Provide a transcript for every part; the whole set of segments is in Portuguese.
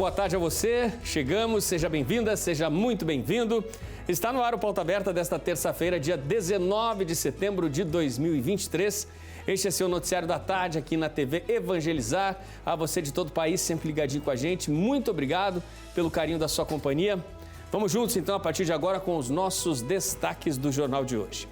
boa tarde a você. Chegamos, seja bem-vinda, seja muito bem-vindo. Está no ar o Pauta Aberta desta terça-feira, dia 19 de setembro de 2023. Este é seu noticiário da tarde aqui na TV Evangelizar. A você de todo o país, sempre ligadinho com a gente. Muito obrigado pelo carinho da sua companhia. Vamos juntos, então, a partir de agora com os nossos destaques do Jornal de hoje.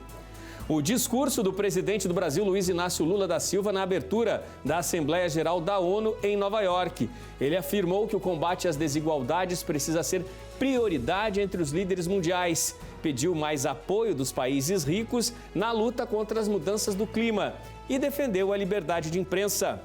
O discurso do presidente do Brasil, Luiz Inácio Lula da Silva, na abertura da Assembleia Geral da ONU em Nova York. Ele afirmou que o combate às desigualdades precisa ser prioridade entre os líderes mundiais. Pediu mais apoio dos países ricos na luta contra as mudanças do clima e defendeu a liberdade de imprensa.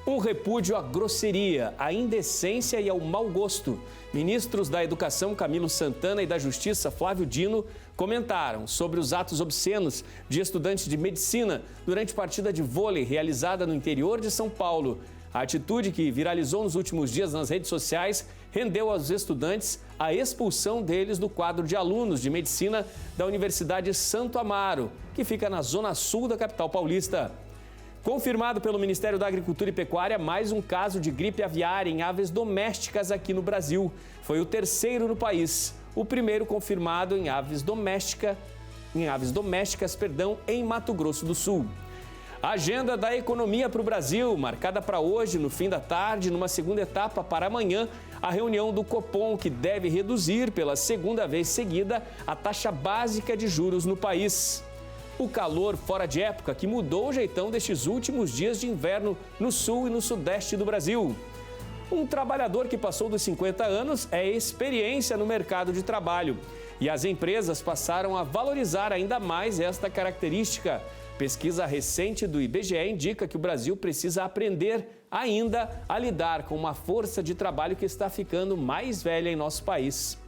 Um repúdio à grosseria, à indecência e ao mau gosto. Ministros da Educação, Camilo Santana, e da Justiça, Flávio Dino, comentaram sobre os atos obscenos de estudantes de medicina durante partida de vôlei realizada no interior de São Paulo. A atitude, que viralizou nos últimos dias nas redes sociais, rendeu aos estudantes a expulsão deles do quadro de alunos de medicina da Universidade Santo Amaro, que fica na zona sul da capital paulista. Confirmado pelo Ministério da Agricultura e Pecuária, mais um caso de gripe aviária em aves domésticas aqui no Brasil. Foi o terceiro no país. O primeiro confirmado em aves domésticas, em Mato Grosso do Sul. A agenda da economia para o Brasil, marcada para hoje, no fim da tarde, numa segunda etapa para amanhã, a reunião do Copom, que deve reduzir pela segunda vez seguida a taxa básica de juros no país. O calor fora de época, que mudou o jeitão destes últimos dias de inverno no sul e no sudeste do Brasil. Um trabalhador que passou dos 50 anos é experiência no mercado de trabalho. E as empresas passaram a valorizar ainda mais esta característica. Pesquisa recente do IBGE indica que o Brasil precisa aprender ainda a lidar com uma força de trabalho que está ficando mais velha em nosso país.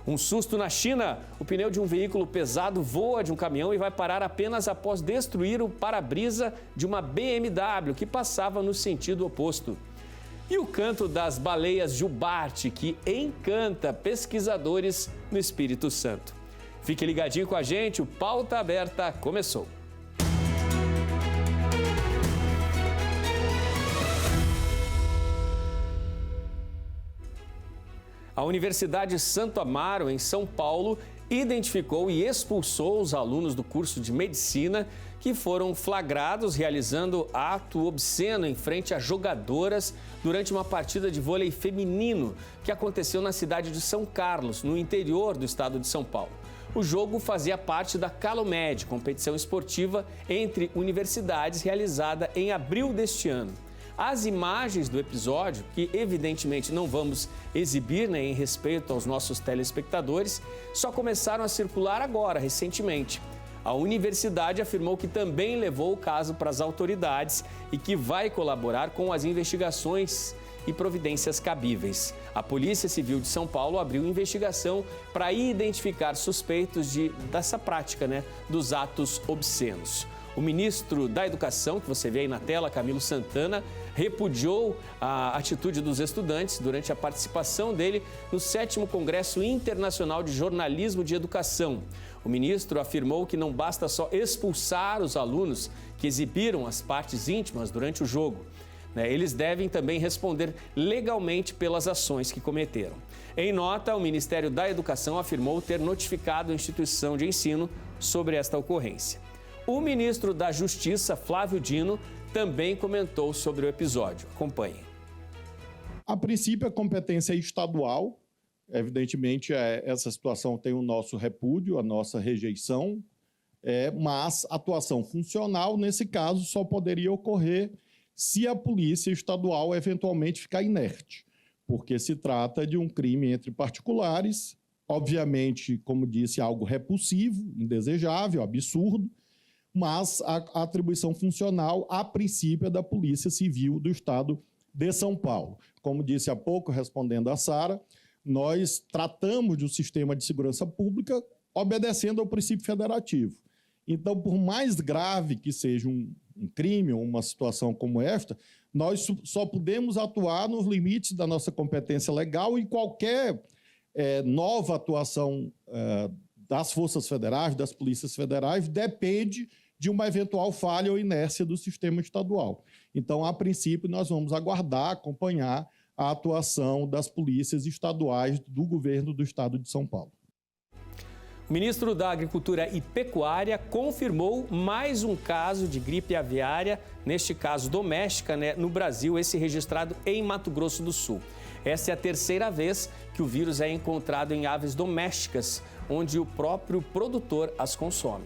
Um susto na China. O pneu de um veículo pesado voa de um caminhão e vai parar apenas após destruir o para-brisa de uma BMW que passava no sentido oposto. E o canto das baleias jubarte, que encanta pesquisadores no Espírito Santo. Fique ligadinho com a gente, o Pauta Aberta começou. A Universidade Santo Amaro, em São Paulo, identificou e expulsou os alunos do curso de medicina que foram flagrados realizando ato obsceno em frente a jogadoras durante uma partida de vôlei feminino que aconteceu na cidade de São Carlos, no interior do estado de São Paulo. O jogo fazia parte da Calomed, competição esportiva entre universidades realizada em abril deste ano. As imagens do episódio, que evidentemente não vamos exibir, né, em respeito aos nossos telespectadores, só começaram a circular agora, recentemente. A universidade afirmou que também levou o caso para as autoridades e que vai colaborar com as investigações e providências cabíveis. A Polícia Civil de São Paulo abriu investigação para identificar suspeitos dessa prática, né, dos atos obscenos. O ministro da Educação, que você vê aí na tela, Camilo Santana, repudiou a atitude dos estudantes durante a participação dele no 7º Congresso Internacional de Jornalismo de Educação. O ministro afirmou que não basta só expulsar os alunos que exibiram as partes íntimas durante o jogo. Eles devem também responder legalmente pelas ações que cometeram. Em nota, o Ministério da Educação afirmou ter notificado a instituição de ensino sobre esta ocorrência. O ministro da Justiça, Flávio Dino, também comentou sobre o episódio. Acompanhe. A princípio, a competência é estadual. Evidentemente, essa situação tem o nosso repúdio, a nossa rejeição, mas a atuação funcional, nesse caso, só poderia ocorrer se a polícia estadual eventualmente ficar inerte, porque se trata de um crime entre particulares, obviamente, como disse, algo repulsivo, indesejável, absurdo, mas a atribuição funcional, a princípio, é da Polícia Civil do Estado de São Paulo. Como disse há pouco, respondendo a Sara, nós tratamos do sistema de segurança pública obedecendo ao princípio federativo. Então, por mais grave que seja um crime ou uma situação como esta, nós só podemos atuar nos limites da nossa competência legal e qualquer nova atuação das forças federais, das polícias federais, depende de uma eventual falha ou inércia do sistema estadual. Então, a princípio, nós vamos aguardar, acompanhar a atuação das polícias estaduais do governo do estado de São Paulo. O ministro da Agricultura e Pecuária confirmou mais um caso de gripe aviária, neste caso doméstica, no Brasil, esse registrado em Mato Grosso do Sul. Essa é a terceira vez que o vírus é encontrado em aves domésticas, onde o próprio produtor as consome.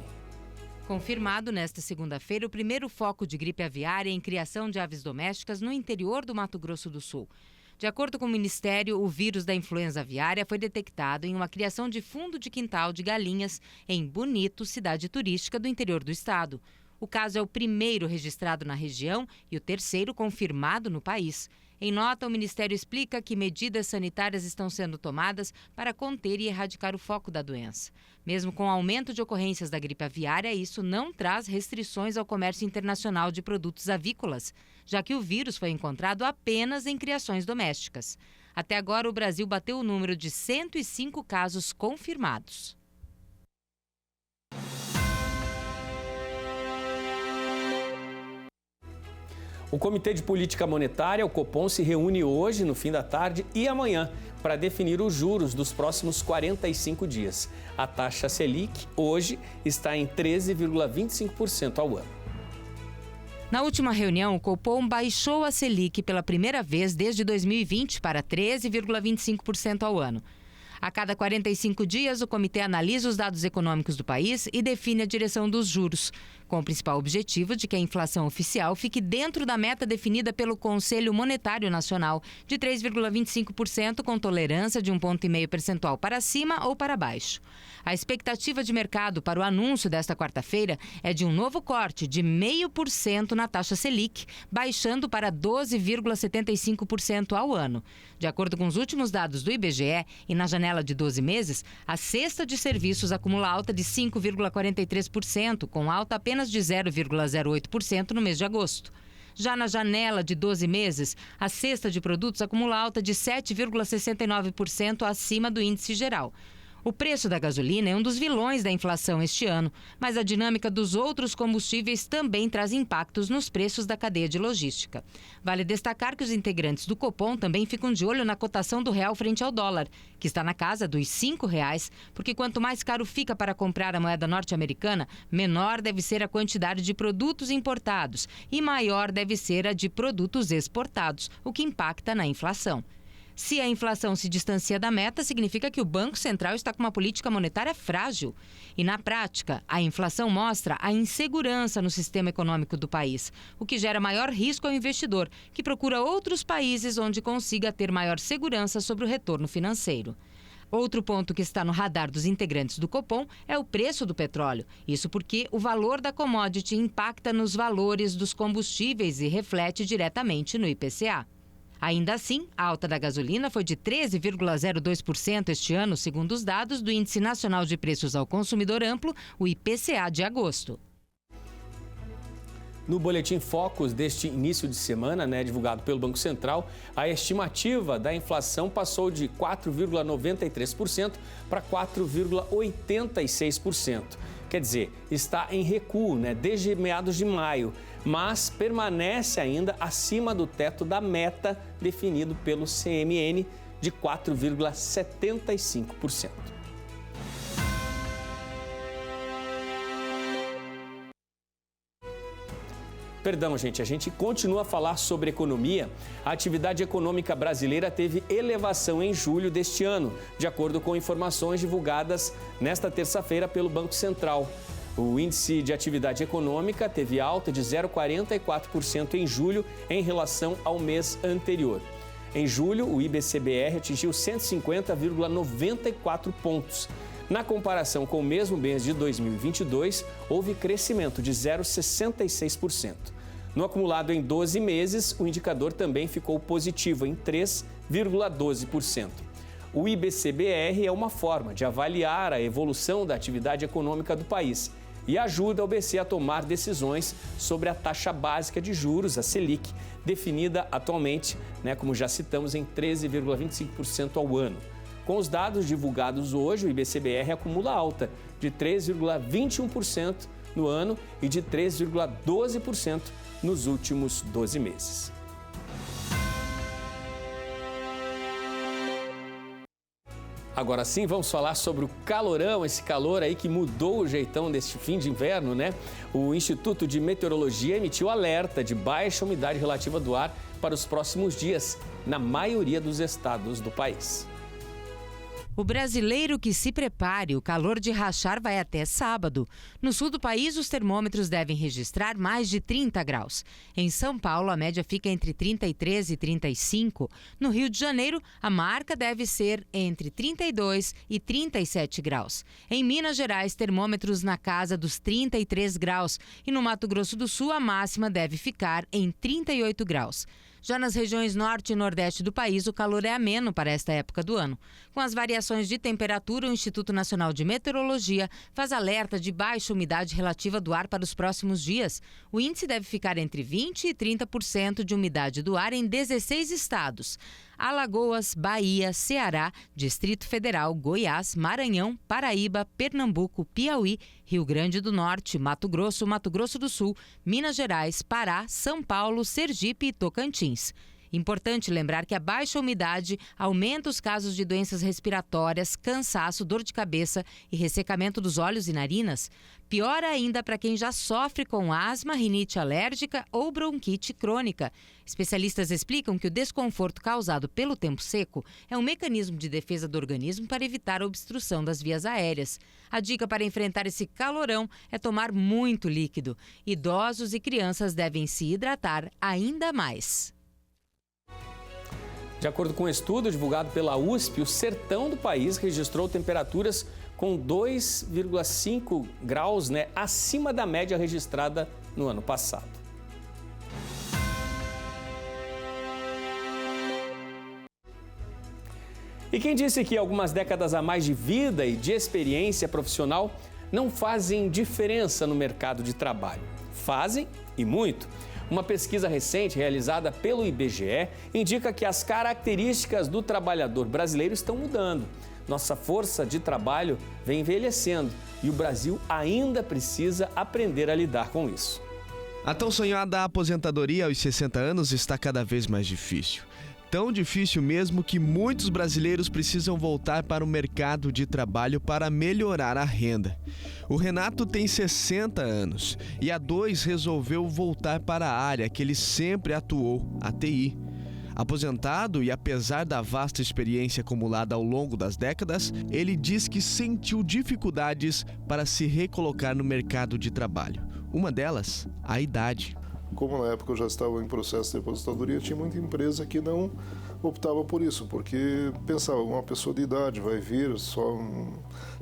Confirmado nesta segunda-feira o primeiro foco de gripe aviária em criação de aves domésticas no interior do Mato Grosso do Sul. De acordo com o Ministério, o vírus da influenza aviária foi detectado em uma criação de fundo de quintal de galinhas em Bonito, cidade turística do interior do estado. O caso é o primeiro registrado na região e o terceiro confirmado no país. Em nota, o Ministério explica que medidas sanitárias estão sendo tomadas para conter e erradicar o foco da doença. Mesmo com o aumento de ocorrências da gripe aviária, isso não traz restrições ao comércio internacional de produtos avícolas, já que o vírus foi encontrado apenas em criações domésticas. Até agora, o Brasil bateu o número de 105 casos confirmados. O Comitê de Política Monetária, o Copom, se reúne hoje, no fim da tarde, e amanhã, para definir os juros dos próximos 45 dias. A taxa Selic, hoje, está em 13,25% ao ano. Na última reunião, o Copom baixou a Selic pela primeira vez desde 2020 para 13,25% ao ano. A cada 45 dias, o comitê analisa os dados econômicos do país e define a direção dos juros, com o principal objetivo de que a inflação oficial fique dentro da meta definida pelo Conselho Monetário Nacional, de 3,25%, com tolerância de 1,5 ponto percentual para cima ou para baixo. A expectativa de mercado para o anúncio desta quarta-feira é de um novo corte de 0,5% na taxa Selic, baixando para 12,75% ao ano. De acordo com os últimos dados do IBGE, e na janela de 12 meses, a cesta de serviços acumula alta de 5,43%, com alta apenas de 0,08% no mês de agosto. Já na janela de 12 meses, a cesta de produtos acumula alta de 7,69% acima do índice geral. O preço da gasolina é um dos vilões da inflação este ano, mas a dinâmica dos outros combustíveis também traz impactos nos preços da cadeia de logística. Vale destacar que os integrantes do Copom também ficam de olho na cotação do real frente ao dólar, que está na casa dos R$ 5,00, porque quanto mais caro fica para comprar a moeda norte-americana, menor deve ser a quantidade de produtos importados e maior deve ser a de produtos exportados, o que impacta na inflação. Se a inflação se distancia da meta, significa que o Banco Central está com uma política monetária frágil. E, na prática, a inflação mostra a insegurança no sistema econômico do país, o que gera maior risco ao investidor, que procura outros países onde consiga ter maior segurança sobre o retorno financeiro. Outro ponto que está no radar dos integrantes do Copom é o preço do petróleo. Isso porque o valor da commodity impacta nos valores dos combustíveis e reflete diretamente no IPCA. Ainda assim, a alta da gasolina foi de 13,02% este ano, segundo os dados do Índice Nacional de Preços ao Consumidor Amplo, o IPCA de agosto. No Boletim Focus deste início de semana, divulgado pelo Banco Central, a estimativa da inflação passou de 4,93% para 4,86%. Quer dizer, está em recuo, desde meados de maio, mas permanece ainda acima do teto da meta definido pelo CMN de 4,75%. Perdão, gente, a gente continua a falar sobre economia. A atividade econômica brasileira teve elevação em julho deste ano, de acordo com informações divulgadas nesta terça-feira pelo Banco Central. O índice de atividade econômica teve alta de 0,44% em julho em relação ao mês anterior. Em julho, o IBCBR atingiu 150,94 pontos. Na comparação com o mesmo mês de 2022, houve crescimento de 0,66%. No acumulado em 12 meses, o indicador também ficou positivo em 3,12%. O IBCBR é uma forma de avaliar a evolução da atividade econômica do país e ajuda o BC a tomar decisões sobre a taxa básica de juros, a Selic, definida atualmente, como já citamos, em 13,25% ao ano. Com os dados divulgados hoje, o IBCBR acumula alta de 3,21% no ano e de 3,12% nos últimos 12 meses. Agora sim, vamos falar sobre o calorão, esse calor aí que mudou o jeitão deste fim de inverno, né? O Instituto de Meteorologia emitiu alerta de baixa umidade relativa do ar para os próximos dias, na maioria dos estados do país. O brasileiro que se prepare, o calor de rachar vai até sábado. No sul do país, os termômetros devem registrar mais de 30 graus. Em São Paulo, a média fica entre 33 e 35. No Rio de Janeiro, a marca deve ser entre 32 e 37 graus. Em Minas Gerais, termômetros na casa dos 33 graus. E no Mato Grosso do Sul, a máxima deve ficar em 38 graus. Já nas regiões norte e nordeste do país, o calor é ameno para esta época do ano. Com as variações de temperatura, o Instituto Nacional de Meteorologia faz alerta de baixa umidade relativa do ar para os próximos dias. O índice deve ficar entre 20% e 30% de umidade do ar em 16 estados. Alagoas, Bahia, Ceará, Distrito Federal, Goiás, Maranhão, Paraíba, Pernambuco, Piauí, Rio Grande do Norte, Mato Grosso do Sul, Minas Gerais, Pará, São Paulo, Sergipe e Tocantins. Importante lembrar que a baixa umidade aumenta os casos de doenças respiratórias, cansaço, dor de cabeça e ressecamento dos olhos e narinas. Pior ainda para quem já sofre com asma, rinite alérgica ou bronquite crônica. Especialistas explicam que o desconforto causado pelo tempo seco é um mecanismo de defesa do organismo para evitar a obstrução das vias aéreas. A dica para enfrentar esse calorão é tomar muito líquido. Idosos e crianças devem se hidratar ainda mais. De acordo com um estudo divulgado pela USP, o sertão do país registrou temperaturas com 2,5 graus, acima da média registrada no ano passado. E quem disse que algumas décadas a mais de vida e de experiência profissional não fazem diferença no mercado de trabalho? Fazem e muito. Uma pesquisa recente realizada pelo IBGE indica que as características do trabalhador brasileiro estão mudando. Nossa força de trabalho vem envelhecendo e o Brasil ainda precisa aprender a lidar com isso. A tão sonhada aposentadoria aos 60 anos está cada vez mais difícil. Tão difícil mesmo que muitos brasileiros precisam voltar para o mercado de trabalho para melhorar a renda. O Renato tem 60 anos e há 2 resolveu voltar para a área que ele sempre atuou, a TI. Aposentado e apesar da vasta experiência acumulada ao longo das décadas, ele diz que sentiu dificuldades para se recolocar no mercado de trabalho. Uma delas, a idade. Como na época eu já estava em processo de aposentadoria, tinha muita empresa que não optava por isso, porque pensava, uma pessoa de idade vai vir, só,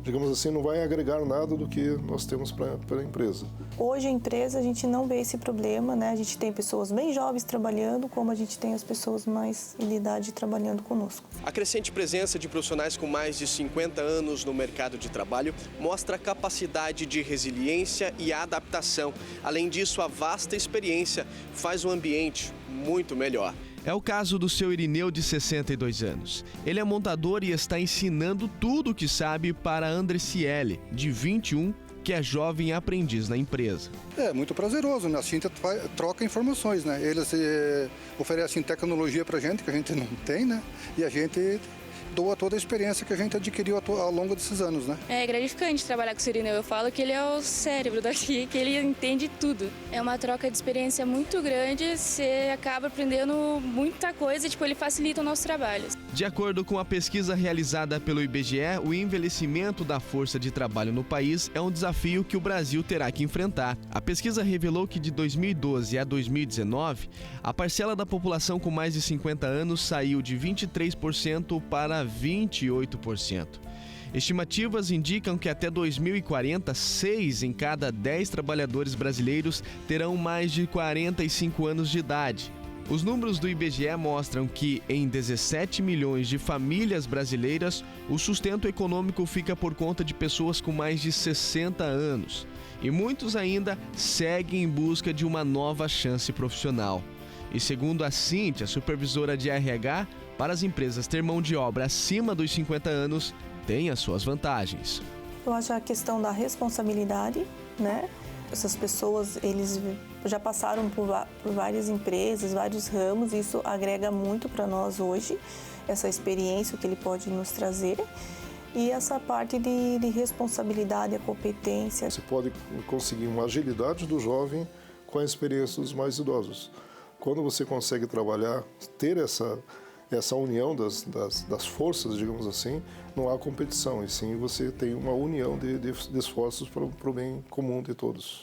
digamos assim, não vai agregar nada do que nós temos para a empresa. Hoje a empresa a gente não vê esse problema, né? A gente tem pessoas bem jovens trabalhando, como a gente tem as pessoas mais de idade trabalhando conosco. A crescente presença de profissionais com mais de 50 anos no mercado de trabalho mostra a capacidade de resiliência e adaptação. Além disso, a vasta experiência faz o ambiente muito melhor. É o caso do seu Irineu, de 62 anos. Ele é montador e está ensinando tudo o que sabe para a Andreciele, de 21, que é jovem aprendiz na empresa. É muito prazeroso, né? Assim troca informações, né? Eles oferecem tecnologia para a gente, que a gente não tem, né? E a gente doa toda a experiência que a gente adquiriu ao longo desses anos, né? É gratificante trabalhar com o Irineu. Eu falo que ele é o cérebro daqui, que ele entende tudo. É uma troca de experiência muito grande, você acaba aprendendo muita coisa, ele facilita o nosso trabalho. De acordo com a pesquisa realizada pelo IBGE, o envelhecimento da força de trabalho no país é um desafio que o Brasil terá que enfrentar. A pesquisa revelou que de 2012 a 2019, a parcela da população com mais de 50 anos saiu de 23% para 28%. Estimativas indicam que até 2040, 6 em cada 10 trabalhadores brasileiros terão mais de 45 anos de idade. Os números do IBGE mostram que, em 17 milhões de famílias brasileiras, o sustento econômico fica por conta de pessoas com mais de 60 anos. E muitos ainda seguem em busca de uma nova chance profissional. E segundo a Cíntia, supervisora de RH, para as empresas ter mão de obra acima dos 50 anos tem as suas vantagens. Eu acho a questão da responsabilidade, né? Essas pessoas, eles já passaram por várias empresas, vários ramos, e isso agrega muito para nós hoje, essa experiência que ele pode nos trazer. E essa parte de responsabilidade, a competência. Você pode conseguir uma agilidade do jovem com a experiência dos mais idosos. Quando você consegue trabalhar, ter essa união das forças, digamos assim, não há competição, e sim você tem uma união de esforços para o bem comum de todos.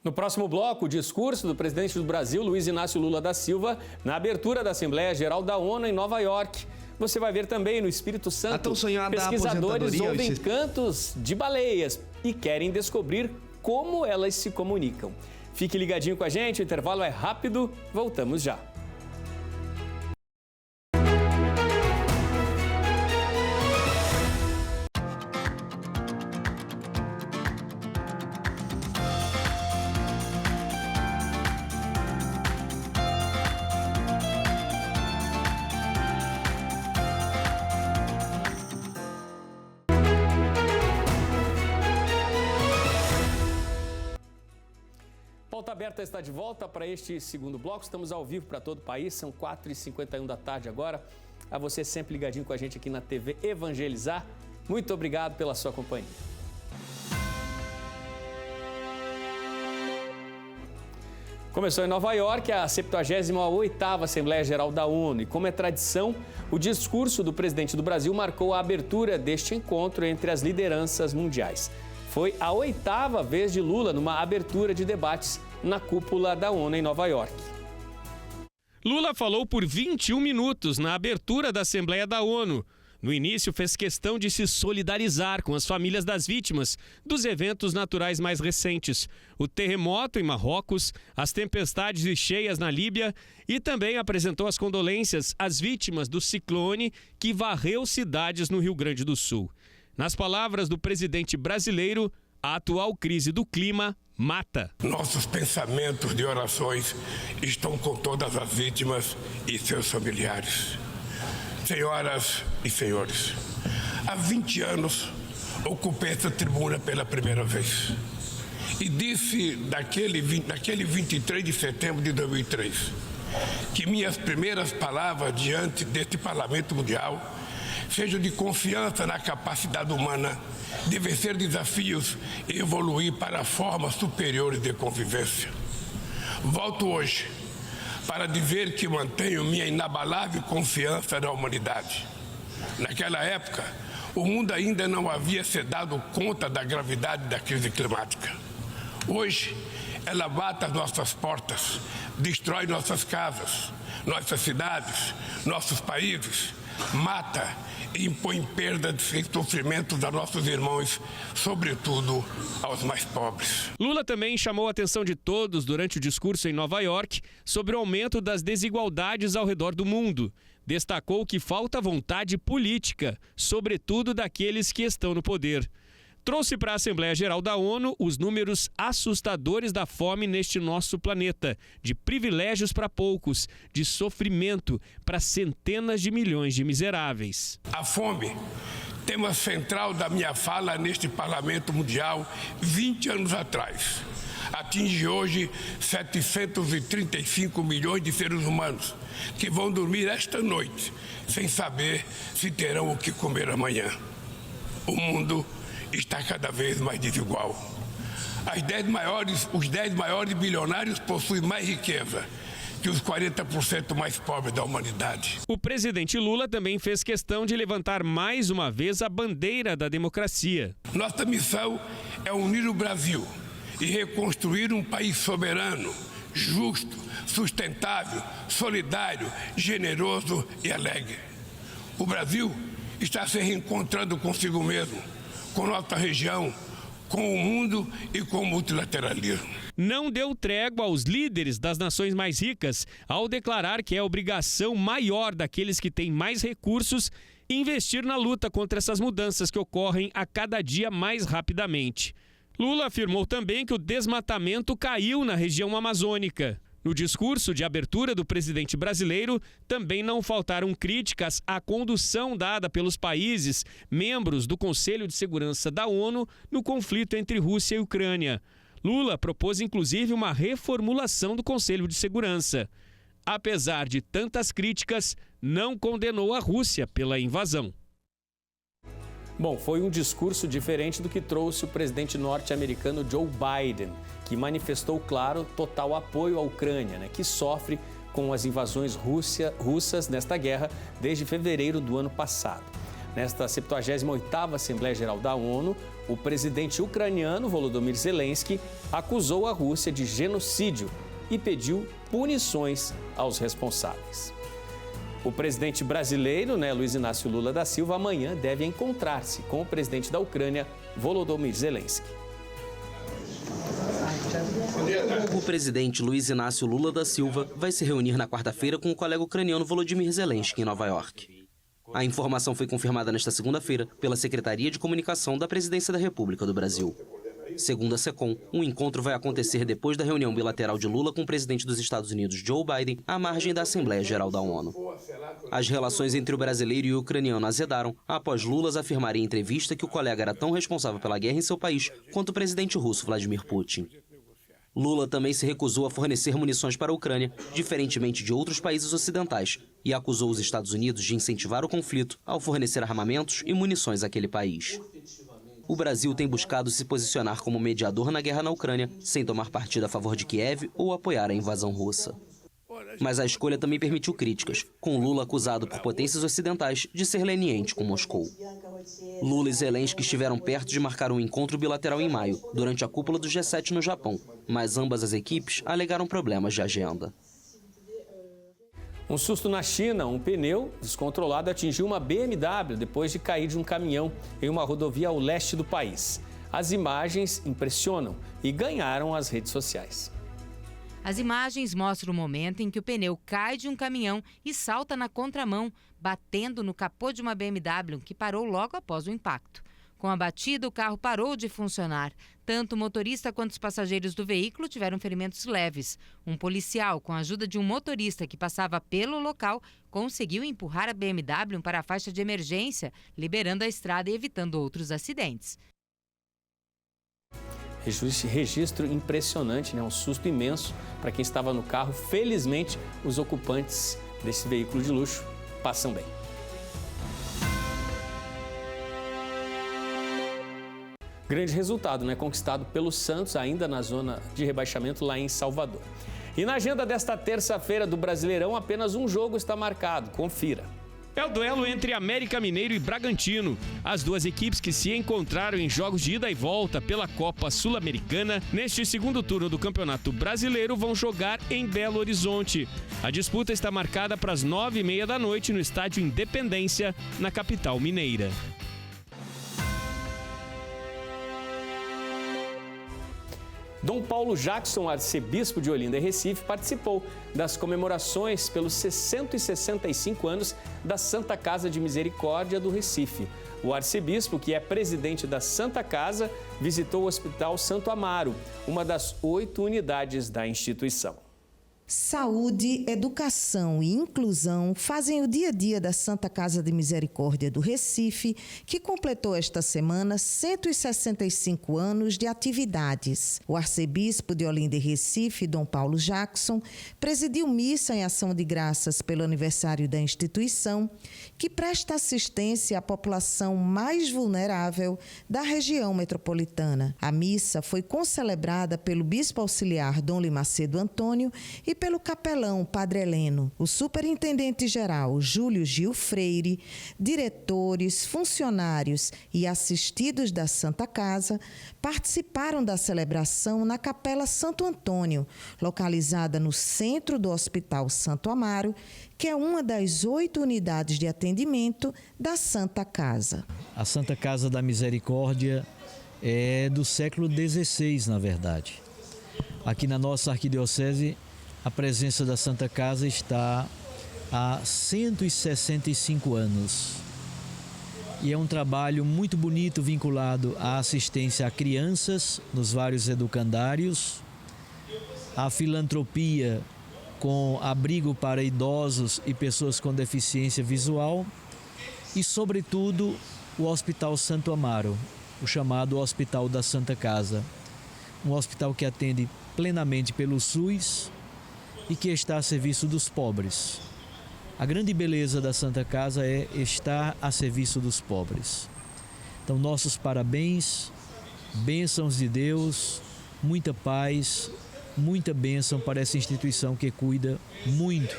No próximo bloco, o discurso do presidente do Brasil, Luiz Inácio Lula da Silva, na abertura da Assembleia Geral da ONU em Nova York. Você vai ver também no Espírito Santo, a tão sonhada pesquisadores aposentadoria ouvem cantos de baleias e querem descobrir como elas se comunicam. Fique ligadinho com a gente, o intervalo é rápido, voltamos já. Pauta Aberta está de volta para este segundo bloco. Estamos ao vivo para todo o país, são 4h51 da tarde agora. A você sempre ligadinho com a gente aqui na TV Evangelizar. Muito obrigado pela sua companhia. Começou em Nova York a 78ª Assembleia Geral da ONU e, como é tradição, o discurso do presidente do Brasil marcou a abertura deste encontro entre as lideranças mundiais. Foi a 8ª vez de Lula numa abertura de debates na cúpula da ONU em Nova York. Lula falou por 21 minutos na abertura da Assembleia da ONU. No início, fez questão de se solidarizar com as famílias das vítimas dos eventos naturais mais recentes, o terremoto em Marrocos, as tempestades e cheias na Líbia, e também apresentou as condolências às vítimas do ciclone que varreu cidades no Rio Grande do Sul. Nas palavras do presidente brasileiro, a atual crise do clima mata. Nossos pensamentos de orações estão com todas as vítimas e seus familiares. Senhoras e senhores, há 20 anos ocupei essa tribuna pela primeira vez. E disse naquele 23 de setembro de 2003 que minhas primeiras palavras diante deste Parlamento Mundial sejam de confiança na capacidade humana de vencer desafios e evoluir para formas superiores de convivência. Volto hoje para dizer que mantenho minha inabalável confiança na humanidade. Naquela época, o mundo ainda não havia se dado conta da gravidade da crise climática. Hoje, ela bate às nossas portas, destrói nossas casas, nossas cidades, nossos países, mata e impõe perda e sofrimentos a nossos irmãos, sobretudo aos mais pobres. Lula também chamou a atenção de todos durante o discurso em Nova York sobre o aumento das desigualdades ao redor do mundo. Destacou que falta vontade política, sobretudo daqueles que estão no poder. Trouxe para a Assembleia Geral da ONU os números assustadores da fome neste nosso planeta, de privilégios para poucos, de sofrimento para centenas de milhões de miseráveis. A fome, tema central da minha fala neste Parlamento Mundial 20 anos atrás, atinge hoje 735 milhões de seres humanos que vão dormir esta noite sem saber se terão o que comer amanhã. O mundo está cada vez mais desigual. Os 10 maiores bilionários possuem mais riqueza que os 40% mais pobres da humanidade. O presidente Lula também fez questão de levantar mais uma vez a bandeira da democracia. Nossa missão é unir o Brasil e reconstruir um país soberano, justo, sustentável, solidário, generoso e alegre. O Brasil está se reencontrando consigo mesmo, com nossa região, com o mundo e com o multilateralismo. Não deu trégua aos líderes das nações mais ricas ao declarar que é obrigação maior daqueles que têm mais recursos investir na luta contra essas mudanças que ocorrem a cada dia mais rapidamente. Lula afirmou também que o desmatamento caiu na região amazônica. No discurso de abertura do presidente brasileiro, também não faltaram críticas à condução dada pelos países membros do Conselho de Segurança da ONU no conflito entre Rússia e Ucrânia. Lula propôs inclusive uma reformulação do Conselho de Segurança. Apesar de tantas críticas, não condenou a Rússia pela invasão. Bom, foi um discurso diferente do que trouxe o presidente norte-americano Joe Biden, que manifestou, claro, total apoio à Ucrânia, que sofre com as invasões russas nesta guerra desde fevereiro do ano passado. Nesta 78ª Assembleia Geral da ONU, o presidente ucraniano Volodymyr Zelensky acusou a Rússia de genocídio e pediu punições aos responsáveis. O presidente brasileiro, Luiz Inácio Lula da Silva, amanhã deve encontrar-se com o presidente da Ucrânia, Volodymyr Zelensky. O presidente Luiz Inácio Lula da Silva vai se reunir na quarta-feira com o colega ucraniano Volodymyr Zelensky em Nova York. A informação foi confirmada nesta segunda-feira pela Secretaria de Comunicação da Presidência da República do Brasil. Segundo a SECOM, o encontro vai acontecer depois da reunião bilateral de Lula com o presidente dos Estados Unidos, Joe Biden, à margem da Assembleia Geral da ONU. As relações entre o brasileiro e o ucraniano azedaram após Lula afirmar em entrevista que o colega era tão responsável pela guerra em seu país quanto o presidente russo Vladimir Putin. Lula também se recusou a fornecer munições para a Ucrânia, diferentemente de outros países ocidentais, e acusou os Estados Unidos de incentivar o conflito ao fornecer armamentos e munições àquele país. O Brasil tem buscado se posicionar como mediador na guerra na Ucrânia, sem tomar partido a favor de Kiev ou apoiar a invasão russa. Mas a escolha também permitiu críticas, com Lula acusado por potências ocidentais de ser leniente com Moscou. Lula e Zelensky estiveram perto de marcar um encontro bilateral em maio, durante a cúpula do G7 no Japão, mas ambas as equipes alegaram problemas de agenda. Um susto na China, um pneu descontrolado atingiu uma BMW depois de cair de um caminhão em uma rodovia ao leste do país. As imagens impressionam e ganharam as redes sociais. As imagens mostram o momento em que o pneu cai de um caminhão e salta na contramão, batendo no capô de uma BMW que parou logo após o impacto. Com a batida, o carro parou de funcionar. Tanto o motorista quanto os passageiros do veículo tiveram ferimentos leves. Um policial, com a ajuda de um motorista que passava pelo local, conseguiu empurrar a BMW para a faixa de emergência, liberando a estrada e evitando outros acidentes. Registro impressionante, um susto imenso para quem estava no carro. Felizmente, os ocupantes desse veículo de luxo passam bem. Grande resultado, conquistado pelo Santos, ainda na zona de rebaixamento lá em Salvador. E na agenda desta terça-feira do Brasileirão, apenas um jogo está marcado. Confira. É o duelo entre América Mineiro e Bragantino. As duas equipes que se encontraram em jogos de ida e volta pela Copa Sul-Americana neste segundo turno do Campeonato Brasileiro vão jogar em Belo Horizonte. A disputa está marcada para as 9h30 da noite no Estádio Independência, na capital mineira. Dom Paulo Jackson, arcebispo de Olinda e Recife, participou das comemorações pelos 665 anos da Santa Casa de Misericórdia do Recife. O arcebispo, que é presidente da Santa Casa, visitou o Hospital Santo Amaro, uma das 8 unidades da instituição. Saúde, educação e inclusão fazem o dia a dia da Santa Casa de Misericórdia do Recife, que completou esta semana 165 anos de atividades. O arcebispo de Olinda e Recife, Dom Paulo Jackson, presidiu missa em ação de graças pelo aniversário da instituição, que presta assistência à população mais vulnerável da região metropolitana. A missa foi concelebrada pelo bispo auxiliar Dom Limacedo Antônio e pelo capelão Padre Heleno. O superintendente-geral Júlio Gil Freire, diretores, funcionários e assistidos da Santa Casa participaram da celebração na Capela Santo Antônio, localizada no centro do Hospital Santo Amaro, que é uma das 8 unidades de atendimento da Santa Casa. A Santa Casa da Misericórdia é do século XVI, na verdade. Aqui na nossa arquidiocese, a presença da Santa Casa está há 165 anos. E é um trabalho muito bonito vinculado à assistência a crianças nos vários educandários, à filantropia com abrigo para idosos e pessoas com deficiência visual e, sobretudo, o Hospital Santo Amaro, o chamado Hospital da Santa Casa. Um hospital que atende plenamente pelo SUS e que está a serviço dos pobres. A grande beleza da Santa Casa é estar a serviço dos pobres. Então, nossos parabéns, bênçãos de Deus, muita paz, muita bênção para essa instituição que cuida muito,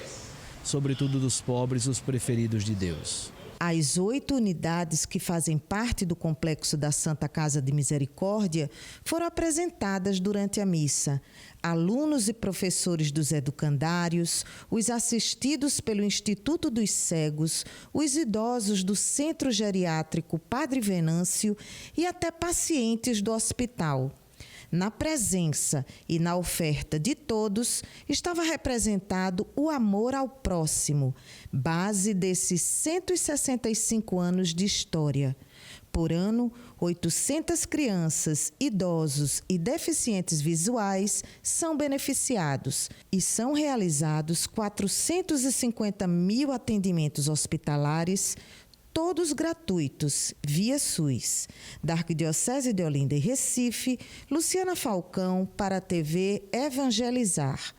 sobretudo dos pobres, os preferidos de Deus. As 8 unidades que fazem parte do complexo da Santa Casa de Misericórdia foram apresentadas durante a missa. Alunos e professores dos educandários, os assistidos pelo Instituto dos Cegos, os idosos do Centro Geriátrico Padre Venâncio e até pacientes do hospital. Na presença e na oferta de todos, estava representado o amor ao próximo, base desses 165 anos de história. Por ano, 800 crianças, idosos e deficientes visuais são beneficiados e são realizados 450 mil atendimentos hospitalares, todos gratuitos, via SUS. Da Arquidiocese de Olinda e Recife, Luciana Falcão, para a TV Evangelizar.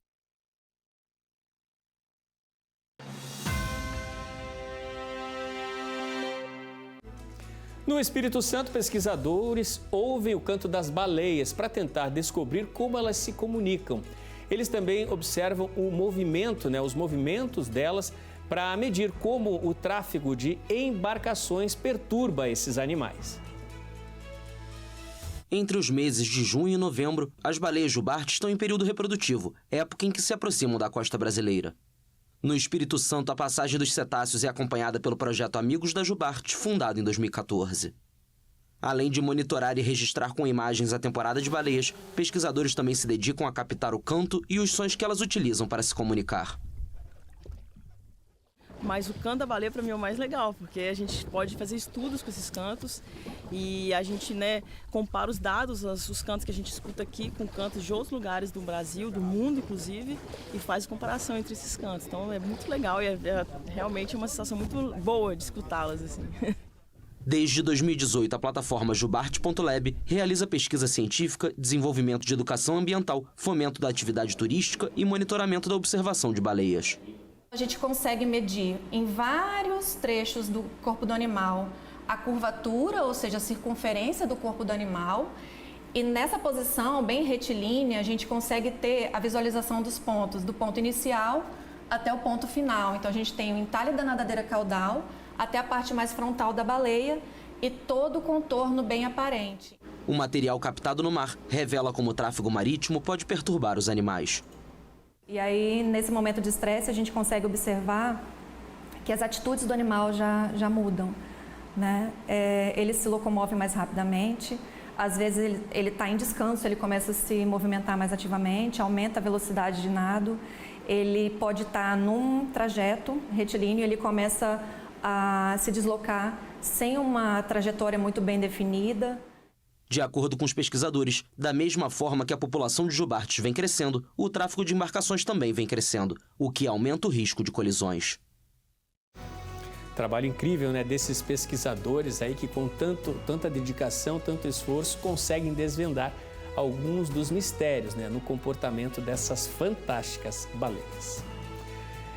No Espírito Santo, pesquisadores ouvem o canto das baleias para tentar descobrir como elas se comunicam. Eles também observam o movimento, os movimentos delas, para medir como o tráfego de embarcações perturba esses animais. Entre os meses de junho e novembro, as baleias jubarte estão em período reprodutivo, época em que se aproximam da costa brasileira. No Espírito Santo, a passagem dos cetáceos é acompanhada pelo projeto Amigos da Jubarte, fundado em 2014. Além de monitorar e registrar com imagens a temporada de baleias, pesquisadores também se dedicam a captar o canto e os sons que elas utilizam para se comunicar. Mas o canto da baleia para mim é o mais legal, porque a gente pode fazer estudos com esses cantos e a gente compara os dados, os cantos que a gente escuta aqui com cantos de outros lugares do Brasil, do mundo inclusive, e faz comparação entre esses cantos. Então é muito legal e é realmente uma sensação muito boa de escutá-las assim. Desde 2018, a plataforma Jubarte.lab realiza pesquisa científica, desenvolvimento de educação ambiental, fomento da atividade turística e monitoramento da observação de baleias. A gente consegue medir em vários trechos do corpo do animal a curvatura, ou seja, a circunferência do corpo do animal. E nessa posição bem retilínea, a gente consegue ter a visualização dos pontos, do ponto inicial até o ponto final. Então a gente tem o entalhe da nadadeira caudal até a parte mais frontal da baleia e todo o contorno bem aparente. O material captado no mar revela como o tráfego marítimo pode perturbar os animais. E aí, nesse momento de estresse, a gente consegue observar que as atitudes do animal já mudam, ele se locomove mais rapidamente, às vezes ele está em descanso, ele começa a se movimentar mais ativamente, aumenta a velocidade de nado, ele pode estar num trajeto retilíneo, ele começa a se deslocar sem uma trajetória muito bem definida. De acordo com os pesquisadores, da mesma forma que a população de jubartes vem crescendo, o tráfego de embarcações também vem crescendo, o que aumenta o risco de colisões. Trabalho incrível, desses pesquisadores aí que com tanta dedicação, tanto esforço, conseguem desvendar alguns dos mistérios, no comportamento dessas fantásticas baleias.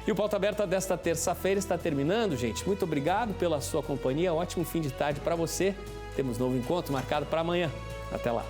E o Pauta Aberta desta terça-feira está terminando, gente. Muito obrigado pela sua companhia, ótimo fim de tarde para você. Temos novo encontro marcado para amanhã. Até lá.